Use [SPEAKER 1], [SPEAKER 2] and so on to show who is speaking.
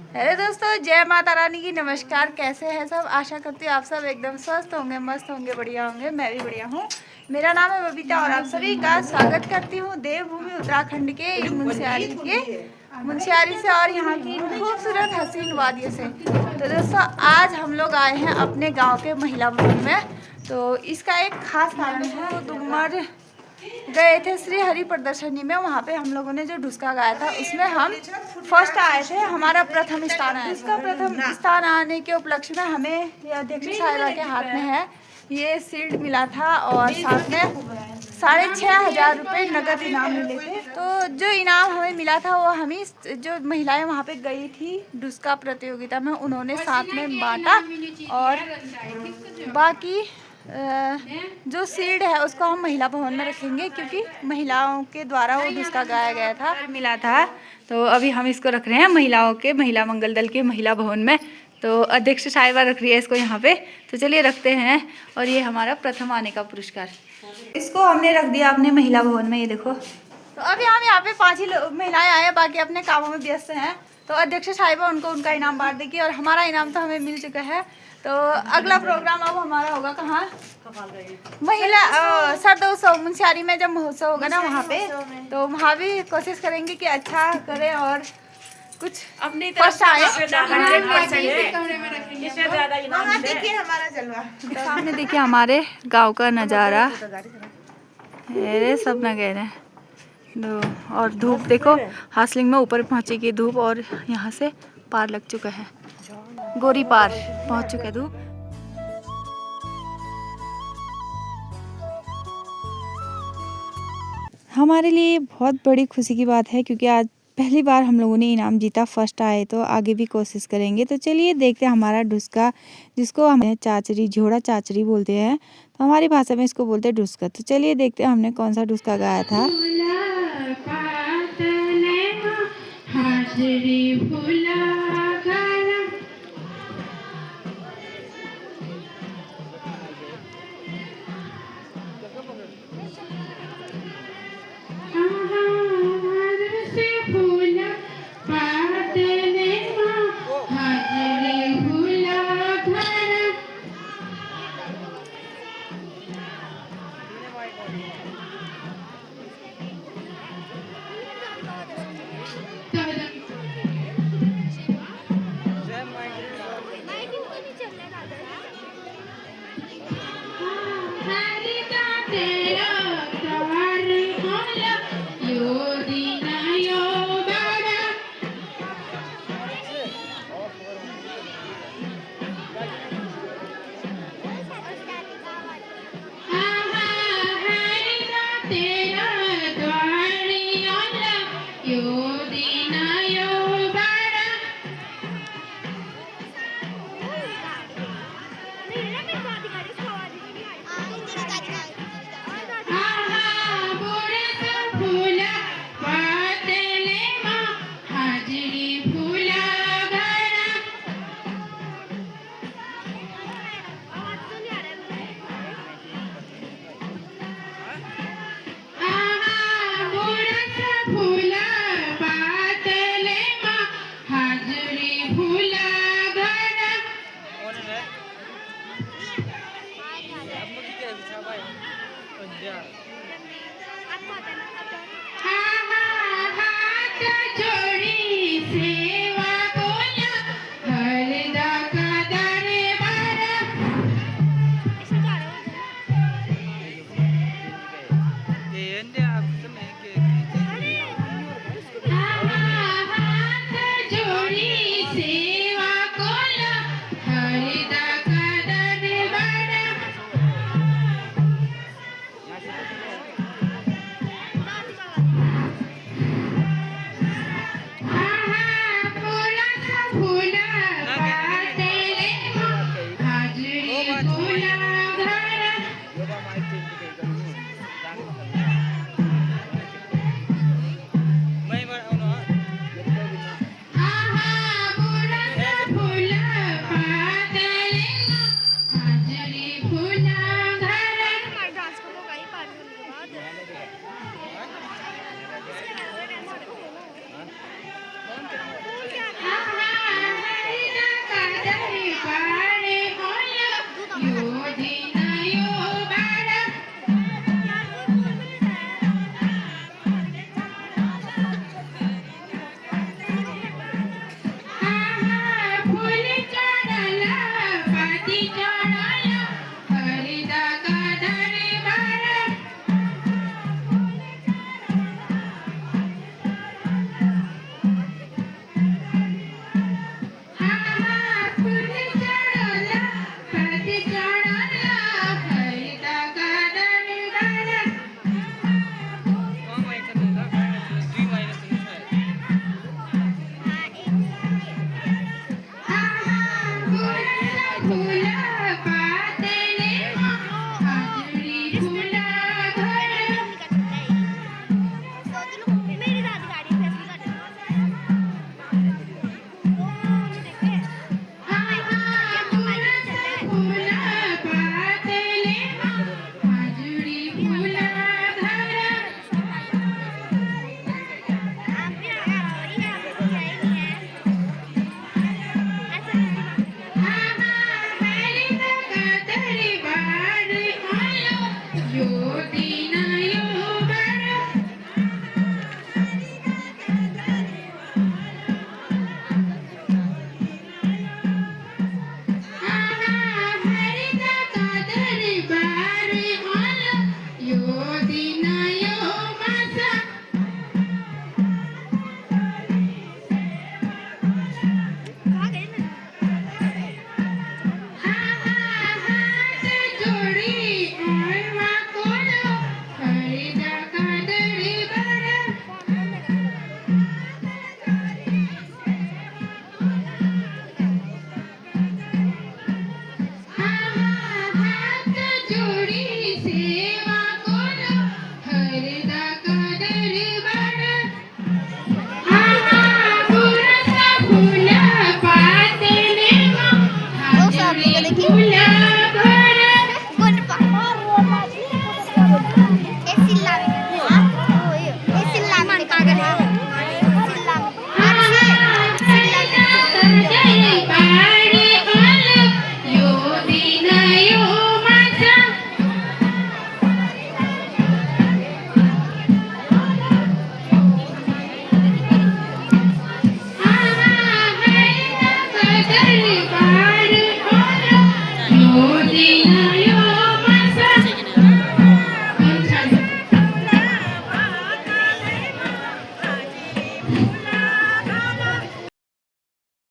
[SPEAKER 1] Hello दोस्तों, जय माता रानी की नमस्कार। कैसे हैं सब? आशा करती हूँ आप सब एकदम स्वस्थ होंगे, मस्त होंगे, बढ़िया होंगे। मैं भी बढ़िया हूँ। मेरा नाम है बबीता और आप सभी का स्वागत करती हूँ देवभूमि उत्तराखंड के मुनस्यारी से और यहाँ की खूबसूरत हसीन वादियों से। तो दोस्तों, आज हम लोग आए हैं अपने गाँव के महिला भवन में। तो इसका एक खास कारण है, दुमर गए थे श्री हरि प्रदर्शनी में। वहाँ पे हम लोगों ने जो ढुसका गाया था उसमें हम फर्स्ट आए थे। हमारा प्रथम स्थान आया। इसका प्रथम स्थान आने के उपलक्ष्य में हमें अध्यक्ष साहिबा के हाथ में है ये शील्ड मिला था और साथ में 6,500 रुपये नगद इनाम मिले थे। तो जो इनाम हमें मिला था वो हम ही जो महिलाएं वहाँ पे गई थी ढुसका प्रतियोगिता में, उन्होंने साथ में बांटा। और बाकी जो शील्ड है उसको हम महिला भवन में रखेंगे, क्योंकि महिलाओं के द्वारा वो ढुसका गाया गया था, मिला था। तो अभी हम इसको रख रहे हैं महिलाओं के महिला मंगल दल के महिला भवन में। तो अध्यक्ष साहिबा रख रही है इसको यहाँ पे। तो चलिए रखते हैं। और ये हमारा प्रथम आने का पुरस्कार, इसको हमने रख दिया अपने महिला भवन में। ये देखो। तो अभी हम यहाँ पे 5 ही महिलाएं आए हैं, बाकी अपने कामों में व्यस्त हैं। तो अध्यक्ष साहिबा उनको उनका इनाम बांट देगी और हमारा इनाम तो हमें मिल चुका है। तो अगला प्रोग्राम अब हमारा होगा कहाँ? महिला सरदोत्सव मुनस्यारी में जब महोत्सव होगा ना, वहाँ पे। तो वहाँ भी कोशिश करेंगे कि अच्छा करें और कुछ अपनी फर्स्ट आए। देखिए हमारा जलवा सामने, देखिए हमारे गांव का नज़ारा। अरे सब न गए हैं। और धूप देखो, हासलिंग में ऊपर पहुँचेगी धूप और यहाँ से पार लग चुका है, गोरी पार पहुँच चुका है धूप। हमारे लिए बहुत बड़ी खुशी की बात है, क्योंकि आज पहली बार हम लोगों ने इनाम जीता, फर्स्ट आए। तो आगे भी कोशिश करेंगे। तो चलिए देखते हैं हमारा ढुसका, जिसको हम चाचरी, झोड़ा चाचरी बोलते हैं। तो हमारी भाषा में इसको बोलते हैं ढुसका। तो चलिए देखते हैं हमने कौन सा ढुसका गाया था।